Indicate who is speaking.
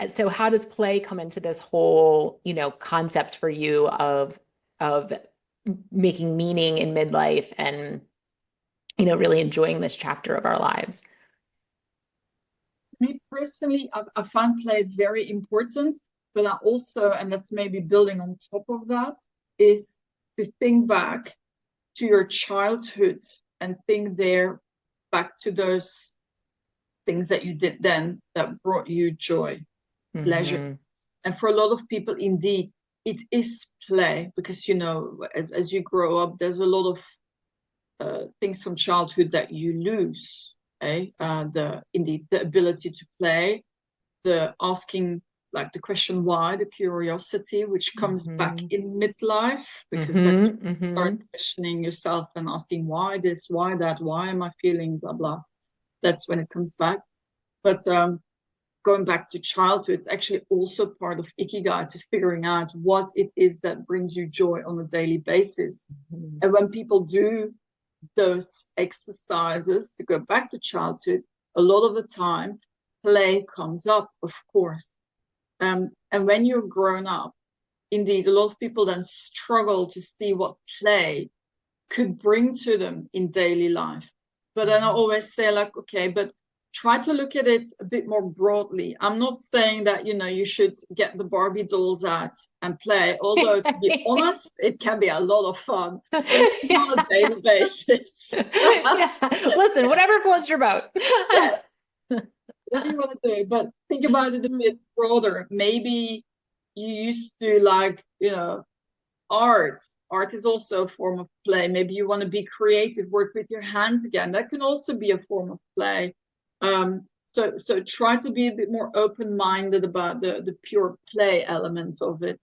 Speaker 1: so how does play come into this whole, concept for you of making meaning in midlife and, really enjoying this chapter of our lives?
Speaker 2: Me personally, I find play very important, but I also, and that's maybe building on top of that, is to think back to your childhood and think there back to those things that you did then that brought you joy, pleasure.
Speaker 1: Hmm.
Speaker 2: And for a lot of people, indeed, it is play because, as you grow up, there's a lot of things from childhood that you lose. The ability to play, the asking like the question why, the curiosity, which comes back
Speaker 1: Hmm.
Speaker 2: in midlife, because that's
Speaker 1: Hmm.
Speaker 2: when you start
Speaker 1: Hmm.
Speaker 2: questioning yourself and asking why this, why that, why am I feeling blah blah. That's when it comes back. But going back to childhood, it's actually also part of ikigai to figuring out what it is that brings you joy on a daily basis. And when people do those exercises to go back to childhood, a lot of the time play comes up, of course. And when you're grown up, indeed, a lot of people then struggle to see what play could bring to them in daily life. But then I always say, like, okay, but try to look at it a bit more broadly. I'm not saying that, you should get the Barbie dolls out and play, although to be honest, it can be a lot of fun, but maybe on a daily basis.
Speaker 1: Yeah. Listen, whatever floats your boat.
Speaker 2: Yes, whatever you want to do, but think about it a bit broader. Maybe you used to like, art. Art is also a form of play. Maybe you want to be creative, work with your hands again. That can also be a form of play. So try to be a bit more open-minded about the pure play element of it.